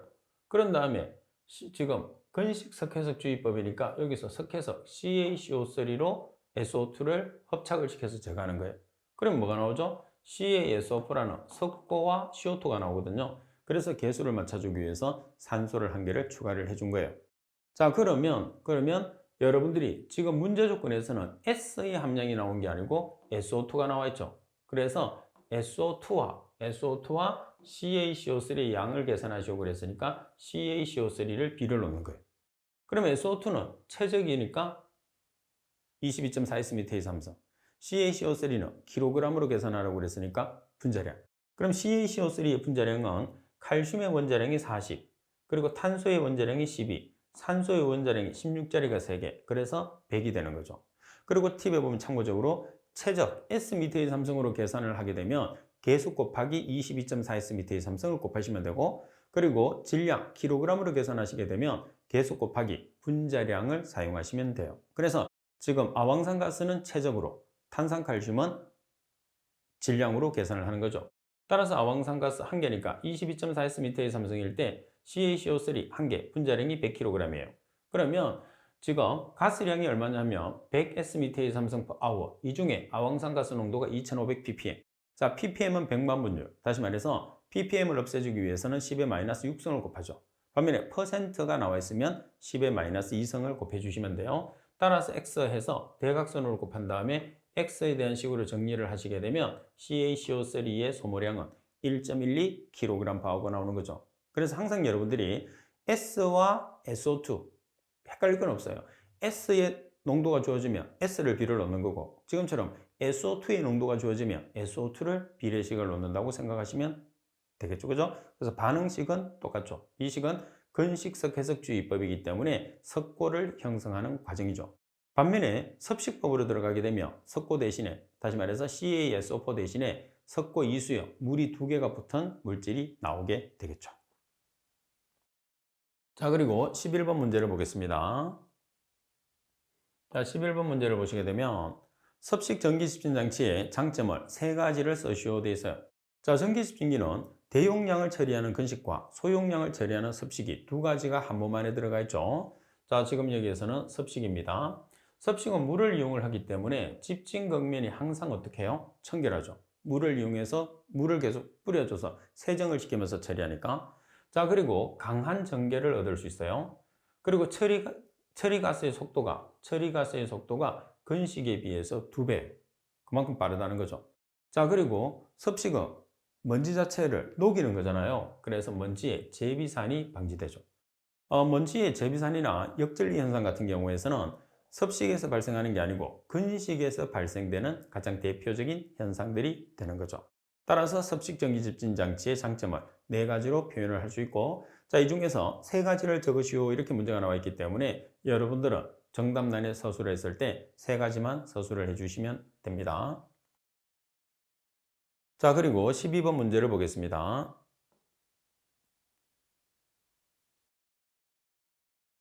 그런 다음에 지금 건식 석회석주의법이니까 여기서 석회석 CaCO3로 SO2를 합착을 시켜서 제거하는 거예요. 그럼 뭐가 나오죠? CaSO4라는 석고와 CO2가 나오거든요. 그래서 개수를 맞춰주기 위해서 산소를 한 개를 추가를 해준 거예요. 자, 그러면 여러분들이 지금 문제 조건에서는 S의 함량이 나온 게 아니고 SO2가 나와 있죠. 그래서 SO2와 CaCO3의 양을 계산하시고 그랬으니까 CaCO3를 B를 놓는 거예요. 그러면 SO2는 최적이니까 22.4S 삼성. CaCO3는 kg으로 계산하라고 그랬으니까 분자량. 그럼 CaCO3의 분자량은 칼슘의 원자량이 40, 그리고 탄소의 원자량이 12, 산소의 원자량이 16자리가 3개, 그래서 100이 되는 거죠. 그리고 팁에 보면 참고적으로 최적 S미터의 삼성으로 계산을 하게 되면 계수 곱하기 22.4S미터의 삼성을 곱하시면 되고, 그리고 질량 kg으로 계산하시게 되면 계수 곱하기 분자량을 사용하시면 돼요. 그래서 지금 아황산가스는 최적으로, 탄산칼슘은 질량으로 계산을 하는 거죠. 따라서 아황산가스 1개니까 22.4S미터의 삼성일 때 CaCO3 1개, 분자량이 100kg이에요. 그러면 지금 가스량이 얼마냐면 100S미터의 삼성 per hour. 이 중에 아황산가스 농도가 2500ppm. 자, ppm은 100만 분율. 다시 말해서 ppm을 없애주기 위해서는 10의 마이너스 6성을 곱하죠. 반면에 퍼센트가 나와 있으면 10의 마이너스 2성을 곱해주시면 돼요. 따라서 x 해서 대각선으로 곱한 다음에 x에 대한 식으로 정리를 하시게 되면 CaCO3의 소모량은 1.12kg/h가 나오는 거죠. 그래서 항상 여러분들이 S와 SO2 헷갈릴 건 없어요. S의 농도가 주어지면 S를 비를 넣는 거고, 지금처럼 SO2의 농도가 주어지면 SO2를 비례식을 넣는다고 생각하시면 되겠죠. 그죠? 그래서 반응식은 똑같죠. 이 식은 근식석 해석주의법이기 때문에 석고를 형성하는 과정이죠. 반면에 섭식법으로 들어가게 되면 석고 대신에, 다시 말해서 CaSO4 대신에 석고 이수역, 물이 2개가 붙은 물질이 나오게 되겠죠. 자, 그리고 11번 문제를 보겠습니다. 자, 11번 문제를 보시게 되면 섭식 전기집진 장치의 장점을 3가지를 써주시오 되어 있어요. 자, 전기집진기는 대용량을 처리하는 근식과 소용량을 처리하는 섭식이 2가지가 한 몸 안에 들어가 있죠. 자, 지금 여기에서는 섭식입니다. 섭식은 물을 이용을 하기 때문에 집진 극면이 항상 어떻게 해요? 청결하죠. 물을 이용해서 물을 계속 뿌려줘서 세정을 시키면서 처리하니까. 자, 그리고 강한 전개를 얻을 수 있어요. 그리고 처리가스의 속도가 근식에 비해서 2배, 그만큼 빠르다는 거죠. 자, 그리고 섭식은 먼지 자체를 녹이는 거잖아요. 그래서 먼지의 재비산이 방지되죠. 먼지의 재비산이나 역전리 현상 같은 경우에서는 섭식에서 발생하는 게 아니고 근식에서 발생되는 가장 대표적인 현상들이 되는 거죠. 따라서 섭식 전기집진 장치의 장점을 4가지로 표현을 할 수 있고, 자, 이 중에서 3가지를 적으시오 이렇게 문제가 나와 있기 때문에 여러분들은 정답란에 서술을 했을 때 3가지만 서술을 해주시면 됩니다. 자, 그리고 12번 문제를 보겠습니다.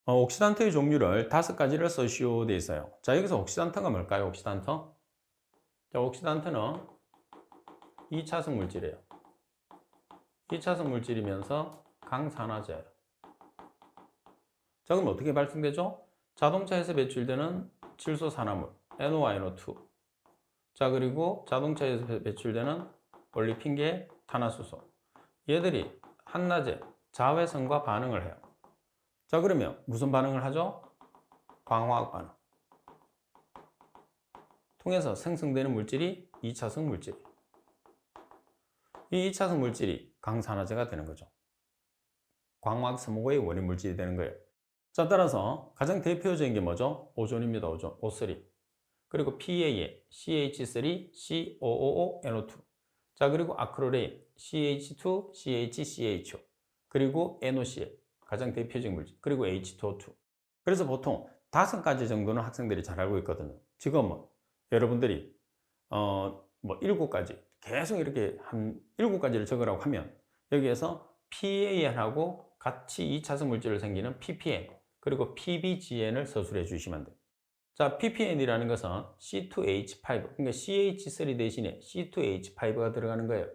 옥시단트의 종류를 5가지를 써시오 되어 있어요. 자, 여기서 옥시단트가 뭘까요? 옥시단트? 자, 옥시단트는 2차성 물질이에요. 2차성 물질이면서 강산화제예요. 자, 그럼 어떻게 발생되죠? 자동차에서 배출되는 질소산화물 NO, NO2. 자, 그리고 자동차에서 배출되는 올리핀계 탄화수소. 얘들이 한낮에 자외선과 반응을 해요. 자, 그러면 무슨 반응을 하죠? 광화학 반응. 통해서 생성되는 물질이 2차성 물질. 이 2차성 물질이 강산화제가 되는 거죠. 광화학 스모그의 원인 물질이 되는 거예요. 자, 따라서 가장 대표적인 게 뭐죠? 오존입니다. 오존, O3. 그리고 PA에 CH3, COOO, NO2. 자, 그리고 아크로레인, CH2, CHCHO. 그리고 NOCl, 가장 대표적인 물질. 그리고 H2O2. 그래서 보통 5가지 정도는 학생들이 잘 알고 있거든요. 지금 여러분들이 7가지 계속 이렇게 한 7가지를 적으라고 하면 여기에서 PAN하고 같이 2차성 물질로 생기는 PPN 그리고 PBGN을 서술해 주시면 돼요. 자, PPN이라는 것은 C2H5, 그러니까 CH3 대신에 C2H5가 들어가는 거예요.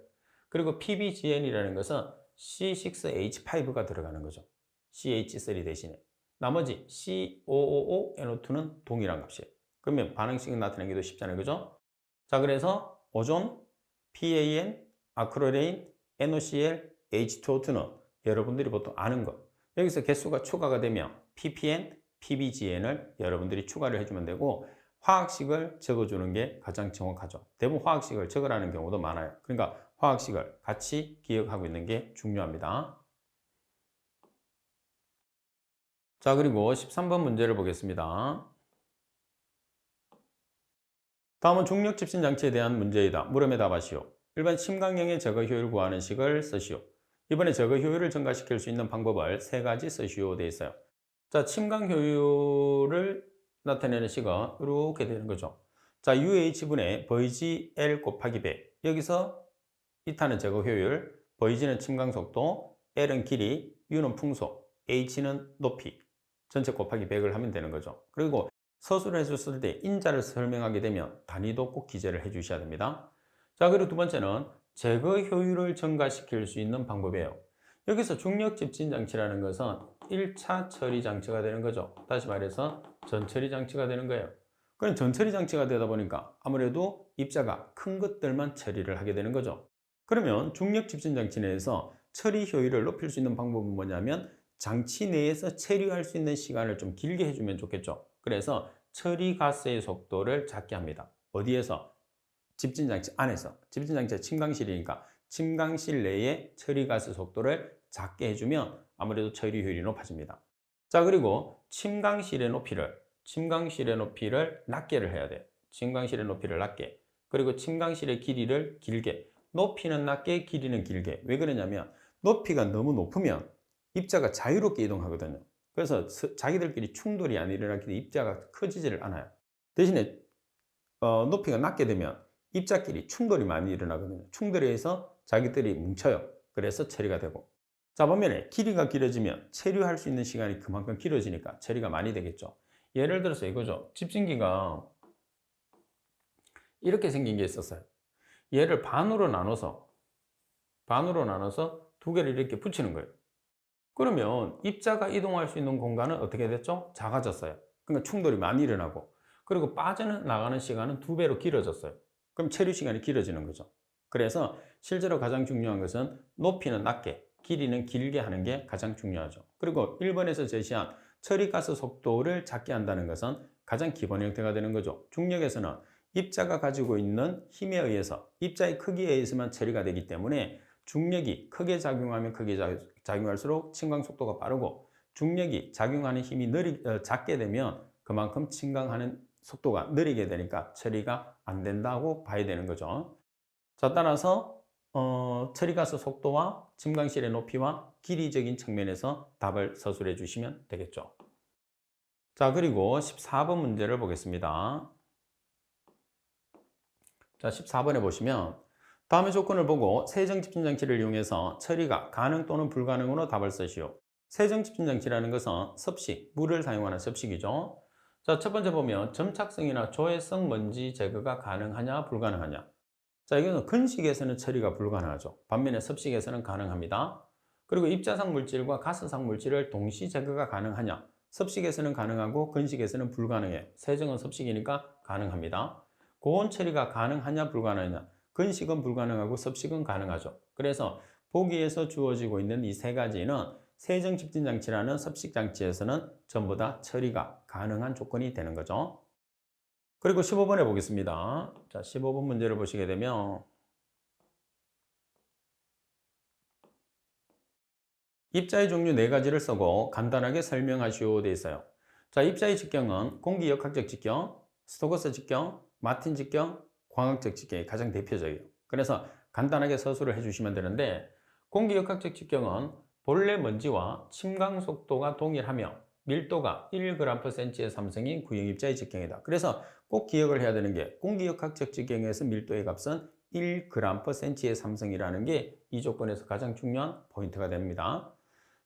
그리고 PBGN이라는 것은 C6H5가 들어가는 거죠. CH3 대신에. 나머지 COOO, NO2는 동일한 값이에요. 그러면 반응식이 나타내기도 쉽잖아요. 그죠? 자, 그래서 오존, PAN, 아크로레인, NOCl, H2O2는 여러분들이 보통 아는 것. 여기서 개수가 추가가 되면 PPN, PBGN을 여러분들이 추가를 해주면 되고, 화학식을 적어주는 게 가장 정확하죠. 대부분 화학식을 적으라는 경우도 많아요. 그러니까 화학식을 같이 기억하고 있는 게 중요합니다. 자, 그리고 13번 문제를 보겠습니다. 다음은 중력 집신 장치에 대한 문제이다. 물음에 답하시오. 1번 심각량의 제거 효율 구하는 식을 쓰시오. 이번에 제거 효율을 증가시킬 수 있는 방법을 3가지 쓰시오 되어 있어요. 자, 침강 효율을 나타내는 식은 이렇게 되는 거죠. 자, UH분의 VG L 곱하기 100. 여기서 이타는 제거 효율, VG는 침강 속도, L은 길이, U는 풍속, H는 높이. 전체 곱하기 100을 하면 되는 거죠. 그리고 서술을 해줬을 때 인자를 설명하게 되면 단위도 꼭 기재를 해 주셔야 됩니다. 자, 그리고 두 번째는 제거 효율을 증가시킬 수 있는 방법이에요. 여기서 중력 집진 장치라는 것은 1차 처리 장치가 되는 거죠. 다시 말해서 전처리 장치가 되는 거예요. 그럼 전처리 장치가 되다 보니까 아무래도 입자가 큰 것들만 처리를 하게 되는 거죠. 그러면 중력 집진 장치 내에서 처리 효율을 높일 수 있는 방법은 뭐냐면 장치 내에서 체류할 수 있는 시간을 좀 길게 해주면 좋겠죠. 그래서 처리 가스의 속도를 작게 합니다. 어디에서? 집진 장치 안에서. 집진 장치가 침강실이니까 침강실 내에 처리 가스 속도를 작게 해주면 아무래도 처리 효율이 높아집니다. 자, 그리고 침강실의 높이를 낮게를 해야 돼요. 침강실의 높이를 낮게. 그리고 침강실의 길이를 길게. 높이는 낮게, 길이는 길게. 왜 그러냐면 높이가 너무 높으면 입자가 자유롭게 이동하거든요. 그래서 자기들끼리 충돌이 안 일어나기 때문에 입자가 커지지를 않아요. 대신에 높이가 낮게 되면 입자끼리 충돌이 많이 일어나거든요. 충돌이 해서 자기들이 뭉쳐요. 그래서 처리가 되고. 자, 반면에 길이가 길어지면 체류할 수 있는 시간이 그만큼 길어지니까 처리가 많이 되겠죠. 예를 들어서 이거죠. 집진기가 이렇게 생긴 게 있었어요. 얘를 반으로 나눠서 두 개를 이렇게 붙이는 거예요. 그러면 입자가 이동할 수 있는 공간은 어떻게 됐죠? 작아졌어요. 그러니까 충돌이 많이 일어나고, 그리고 빠져나가는 시간은 2배로 길어졌어요. 그럼 체류 시간이 길어지는 거죠. 그래서 실제로 가장 중요한 것은 높이는 낮게, 길이는 길게 하는 게 가장 중요하죠. 그리고 1번에서 제시한 처리가스 속도를 작게 한다는 것은 가장 기본 형태가 되는 거죠. 중력에서는 입자가 가지고 있는 힘에 의해서, 입자의 크기에 의해서만 처리가 되기 때문에 중력이 크게 작용하면 크게 작용할수록 침강 속도가 빠르고, 중력이 작용하는 힘이 작게 되면 그만큼 침강하는 속도가 느리게 되니까 처리가 안 된다고 봐야 되는 거죠. 자, 따라서 처리가스 속도와 침강실의 높이와 길이적인 측면에서 답을 서술해 주시면 되겠죠. 자, 그리고 14번 문제를 보겠습니다. 자, 14번에 보시면 다음의 조건을 보고 세정집진장치를 이용해서 처리가 가능 또는 불가능으로 답을 쓰시오. 세정집진장치라는 것은 섭식, 물을 사용하는 섭식이죠. 자, 첫 번째 보면 점착성이나 조회성 먼지 제거가 가능하냐 불가능하냐. 자, 이거는 건식에서는 처리가 불가능하죠. 반면에 섭식에서는 가능합니다. 그리고 입자상 물질과 가스상 물질을 동시 제거가 가능하냐. 섭식에서는 가능하고 건식에서는 불가능해요. 세정은 섭식이니까 가능합니다. 고온 처리가 가능하냐 불가능하냐. 건식은 불가능하고 섭식은 가능하죠. 그래서 보기에서 주어지고 있는 이 세 가지는 세정 집진 장치라는 섭식 장치에서는 전부 다 처리가 가능한 조건이 되는 거죠. 그리고 15번에 보겠습니다. 자, 15번 문제를 보시게 되면 입자의 종류 4가지를 쓰고 간단하게 설명하시오 되어 있어요. 자, 입자의 직경은 공기역학적 직경, 스토크스 직경, 마틴 직경, 광학적 직경이 가장 대표적이에요. 그래서 간단하게 서술을 해주시면 되는데, 공기역학적 직경은 본래 먼지와 침강 속도가 동일하며 밀도가 1g/cm의 삼성인 구형입자의 직경이다. 그래서 꼭 기억을 해야 되는 게 공기역학적 직경에서 밀도의 값은 1g/cm의 삼성이라는 게 이 조건에서 가장 중요한 포인트가 됩니다.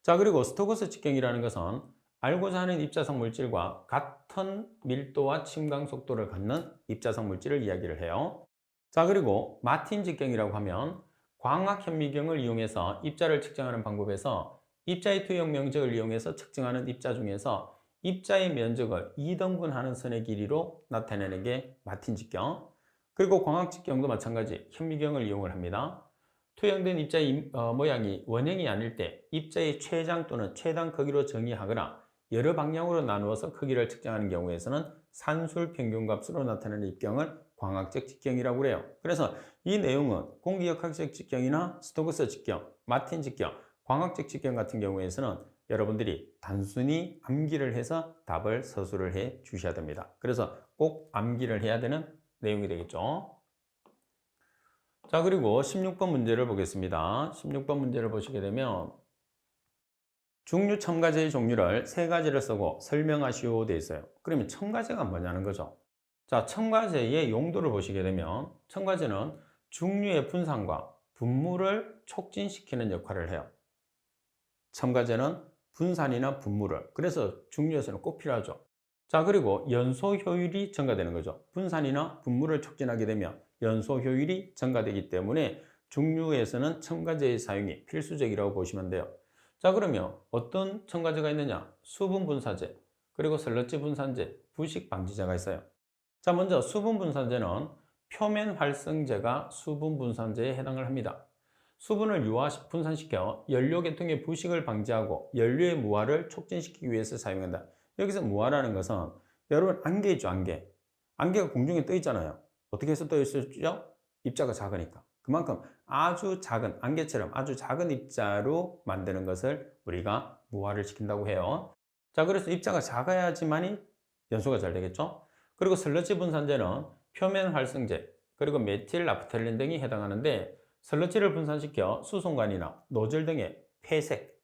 자, 그리고 스토크스 직경이라는 것은 알고자 하는 입자성 물질과 같은 밀도와 침강 속도를 갖는 입자성 물질을 이야기를 해요. 자, 그리고 마틴 직경이라고 하면 광학 현미경을 이용해서 입자를 측정하는 방법에서 입자의 투영 면적을 이용해서 측정하는 입자 중에서 입자의 면적을 2등분하는 선의 길이로 나타내는 게 마틴 직경. 그리고 광학 직경도 마찬가지 현미경을 이용을 합니다. 투영된 입자의 모양이 원형이 아닐 때 입자의 최장 또는 최단 크기로 정의하거나 여러 방향으로 나누어서 크기를 측정하는 경우에서는 산술 평균값으로 나타내는 입경을 광학적 직경이라고 그래요. 그래서 이 내용은 공기역학적 직경이나 스토크스 직경, 마틴 직경, 광학적 직경 같은 경우에서는 여러분들이 단순히 암기를 해서 답을 서술을 해 주셔야 됩니다. 그래서 꼭 암기를 해야 되는 내용이 되겠죠. 자, 그리고 16번 문제를 보겠습니다. 16번 문제를 보시게 되면 중류 첨가제의 종류를 세 가지를 쓰고 설명하시오 되어 있어요. 그러면 첨가제가 뭐냐는 거죠. 자, 첨가제의 용도를 보시게 되면 첨가제는 중류의 분산과 분무를 촉진시키는 역할을 해요. 첨가제는 분산이나 분무를, 그래서 중류에서는 꼭 필요하죠. 자, 그리고 연소 효율이 증가되는 거죠. 분산이나 분무를 촉진하게 되면 연소 효율이 증가되기 때문에 중류에서는 첨가제의 사용이 필수적이라고 보시면 돼요. 자, 그러면 어떤 첨가제가 있느냐? 수분 분사제, 그리고 설러지 분산제, 부식 방지제가 있어요. 자, 먼저 수분 분산제는 표면 활성제가 수분 분산제에 해당을 합니다. 수분을 분산시켜 연료 계통의 부식을 방지하고 연료의 무화를 촉진시키기 위해서 사용한다. 여기서 무화라는 것은 여러분 안개 있죠, 안개. 안개가 공중에 떠 있잖아요. 어떻게 해서 떠 있었죠? 입자가 작으니까. 그만큼 아주 작은 안개처럼 아주 작은 입자로 만드는 것을 우리가 무화를 시킨다고 해요. 자, 그래서 입자가 작아야지만이 연소가 잘 되겠죠? 그리고 슬러지 분산제는 표면 활성제, 그리고 메틸 나프탈린 등이 해당하는데 슬러지를 분산시켜 수송관이나 노즐 등의 폐색,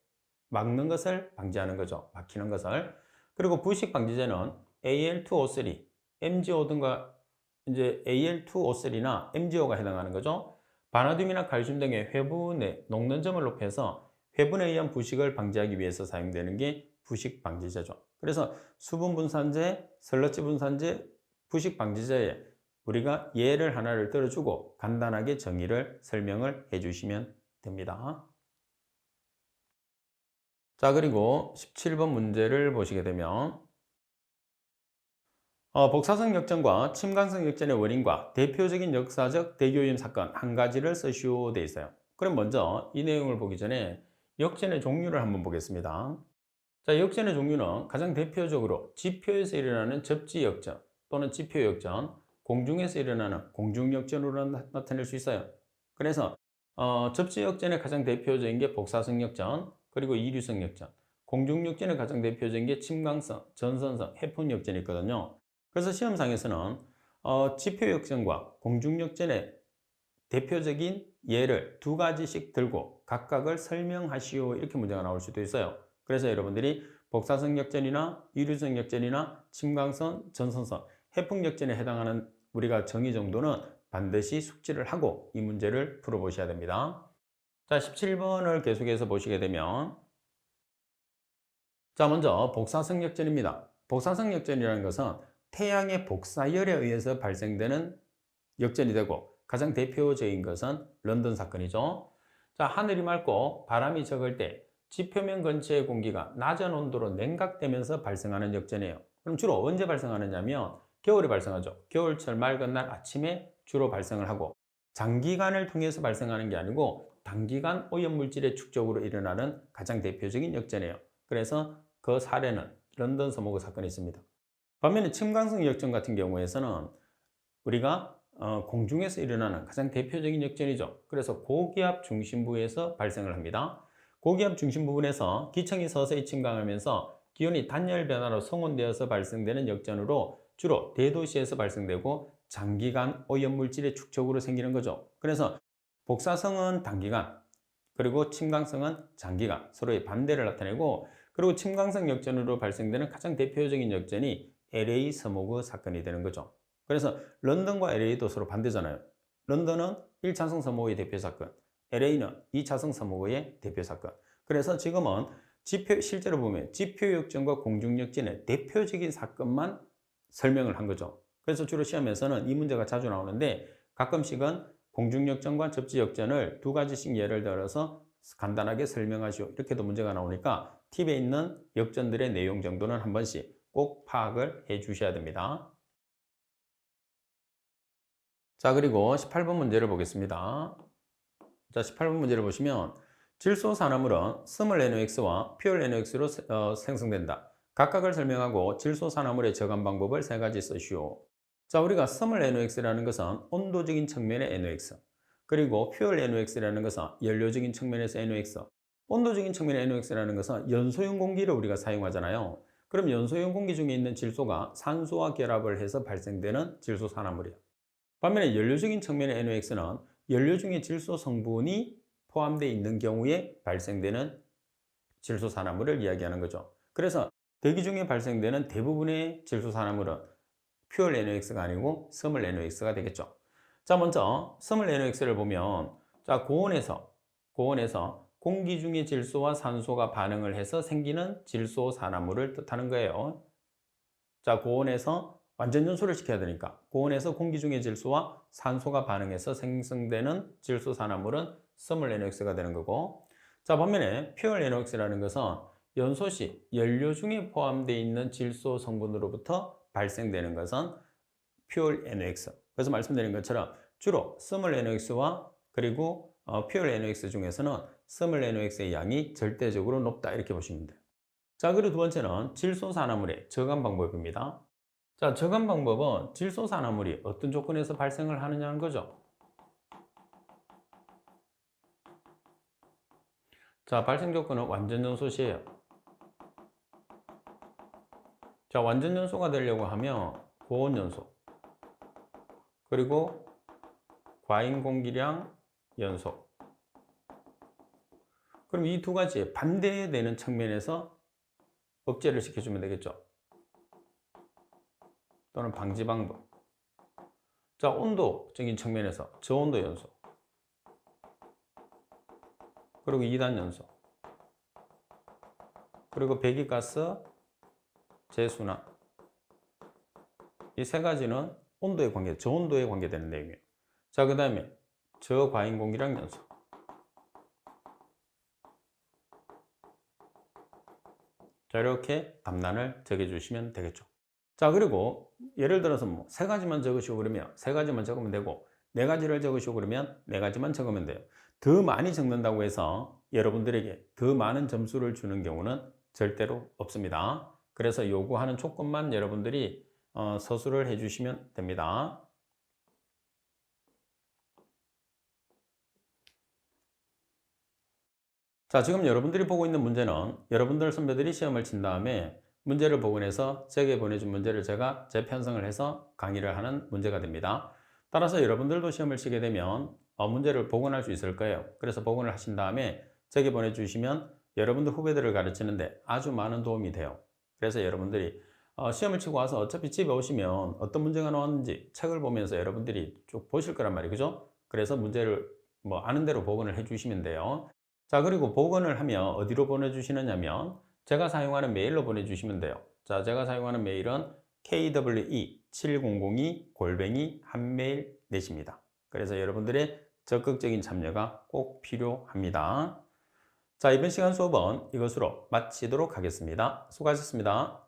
막는 것을 방지하는 거죠. 막히는 것을. 그리고 부식 방지제는 Al2O3, MgO 등과 이제 Al2O3나 MgO가 해당하는 거죠. 바나듐이나 칼슘 등의 회분의 녹는 점을 높여서 회분에 의한 부식을 방지하기 위해서 사용되는 게 부식 방지제죠. 그래서 수분 분산제, 슬러지 분산제, 부식 방지제에 우리가 예를 하나를 들어주고 간단하게 정의를 설명을 해주시면 됩니다. 자, 그리고 17번 문제를 보시게 되면 복사성 역전과 침관성 역전의 원인과 대표적인 역사적 대교염 사건 한 가지를 쓰시오 되어 있어요. 그럼 먼저 이 내용을 보기 전에 역전의 종류를 한번 보겠습니다. 자, 역전의 종류는 가장 대표적으로 지표에서 일어나는 접지 역전 또는 지표 역전, 공중에서 일어나는 공중 역전으로 나타낼 수 있어요. 그래서 접지 역전의 가장 대표적인 게 복사성 역전, 그리고 이류성 역전, 공중 역전의 가장 대표적인 게 침광성, 전선성, 해풍 역전이 있거든요. 그래서 시험상에서는 지표 역전과 공중 역전의 대표적인 예를 두 가지씩 들고 각각을 설명하시오 이렇게 문제가 나올 수도 있어요. 그래서 여러분들이 복사성 역전이나 이류성 역전이나 침광선, 전선선, 해풍 역전에 해당하는 우리가 정의 정도는 반드시 숙지를 하고 이 문제를 풀어보셔야 됩니다. 자, 17번을 계속해서 보시게 되면 자, 먼저 복사성 역전입니다. 복사성 역전이라는 것은 태양의 복사열에 의해서 발생되는 역전이 되고 가장 대표적인 것은 런던 사건이죠. 자, 하늘이 맑고 바람이 적을 때 지표면 근처의 공기가 낮은 온도로 냉각되면서 발생하는 역전이에요. 그럼 주로 언제 발생하느냐면 겨울에 발생하죠. 겨울철 맑은 날 아침에 주로 발생을 하고 장기간을 통해서 발생하는 게 아니고 단기간 오염물질의 축적으로 일어나는 가장 대표적인 역전이에요. 그래서 그 사례는 런던 서머그 사건이 있습니다. 반면에 침광성 역전 같은 경우에서는 우리가 공중에서 일어나는 가장 대표적인 역전이죠. 그래서 고기압 중심부에서 발생을 합니다. 고기압 중심 부분에서 기층이 서서히 침강하면서 기온이 단열 변화로 성온되어서 발생되는 역전으로 주로 대도시에서 발생되고 장기간 오염물질의 축적으로 생기는 거죠. 그래서 복사성은 단기간, 그리고 침강성은 장기간, 서로의 반대를 나타내고 그리고 침강성 역전으로 발생되는 가장 대표적인 역전이 LA 서모그 사건이 되는 거죠. 그래서 런던과 LA도 서로 반대잖아요. 런던은 1차성 서모그의 대표 사건, LA는 2차성 서모그의 대표 사건. 그래서 지금은 실제로 보면 지표 역전과 공중 역전의 대표적인 사건만 설명을 한 거죠. 그래서 주로 시험에서는 이 문제가 자주 나오는데 가끔씩은 공중 역전과 접지 역전을 두 가지씩 예를 들어서 간단하게 설명하시오. 이렇게도 문제가 나오니까 팁에 있는 역전들의 내용 정도는 한 번씩 꼭 파악을 해 주셔야 됩니다. 자, 그리고 18번 문제를 보겠습니다. 자, 18번 문제를 보시면 질소산화물은 스몰 NOx와 퓨얼 NOx로 생성된다. 각각을 설명하고 질소산화물의 저감 방법을 세 가지 쓰시오. 자, 우리가 스몰 NOx라는 것은 온도적인 측면의 NOx, 그리고 퓨얼 NOx라는 것은 연료적인 측면에서 NOx, 온도적인 측면의 NOx라는 것은 연소용 공기를 우리가 사용하잖아요. 그럼 연소용 공기 중에 있는 질소가 산소와 결합을 해서 발생되는 질소산화물이에요. 반면에 연료적인 측면의 NOx는 연료 중에 질소 성분이 포함되어 있는 경우에 발생되는 질소산화물을 이야기하는 거죠. 그래서 대기 중에 발생되는 대부분의 질소산화물은 퓨얼 NOx가 아니고 스몰 NOx가 되겠죠. 자, 먼저 스몰 NOx를 보면 자, 고온에서 공기 중의 질소와 산소가 반응을 해서 생기는 질소산화물을 뜻하는 거예요. 자, 고온에서 완전 연소를 시켜야 되니까 고온에서 공기 중의 질소와 산소가 반응해서 생성되는 질소산화물은 스몰 NOx가 되는 거고, 자, 반면에 퓨얼 NOx라는 것은 연소 시 연료 중에 포함되어 있는 질소 성분으로부터 발생되는 것은 퓨얼 NOx. 그래서 말씀드린 것처럼 주로 스몰 NOx와 그리고 퓨얼 NOx 중에서는 스몰 NOx의 양이 절대적으로 높다 이렇게 보시면 돼요. 자, 그리고 두 번째는 질소산화물의 저감 방법입니다. 자, 저감 방법은 질소산화물이 어떤 조건에서 발생을 하느냐는 거죠. 자, 발생 조건은 완전 연소 시에요. 자, 완전 연소가 되려고 하면 고온 연소, 그리고 과잉 공기량 연소. 그럼 이 두 가지 반대되는 측면에서 억제를 시켜주면 되겠죠. 또는 방지 방법. 자, 온도적인 측면에서 저온도 연소, 그리고 2단 연소, 그리고 배기가스 재순환. 이 세 가지는 온도에 관계, 저온도에 관계되는 내용이에요. 자, 그 다음에 저과잉 공기량 연소. 자, 이렇게 답란을 적어주시면 되겠죠. 자, 그리고 예를 들어서 뭐 세 가지만 적으시고 그러면 세 가지만 적으면 되고, 네 가지를 적으시고 그러면 네 가지만 적으면 돼요. 더 많이 적는다고 해서 여러분들에게 더 많은 점수를 주는 경우는 절대로 없습니다. 그래서 요구하는 조건만 여러분들이 서술을 해주시면 됩니다. 자, 지금 여러분들이 보고 있는 문제는 여러분들 선배들이 시험을 친 다음에 문제를 복원해서 제게 보내준 문제를 제가 재편성을 해서 강의를 하는 문제가 됩니다. 따라서 여러분들도 시험을 치게 되면 문제를 복원할 수 있을 거예요. 그래서 복원을 하신 다음에 제게 보내주시면 여러분들 후배들을 가르치는데 아주 많은 도움이 돼요. 그래서 여러분들이 시험을 치고 와서 어차피 집에 오시면 어떤 문제가 나왔는지 책을 보면서 여러분들이 쭉 보실 거란 말이에요. 그죠? 그래서 문제를 뭐 아는 대로 복원을 해주시면 돼요. 자, 그리고 복원을 하면 어디로 보내주시느냐면 제가 사용하는 메일로 보내주시면 돼요. 자, 제가 사용하는 메일은 kwe7002@한메일넷입니다. 그래서 여러분들의 적극적인 참여가 꼭 필요합니다. 자, 이번 시간 수업은 이것으로 마치도록 하겠습니다. 수고하셨습니다.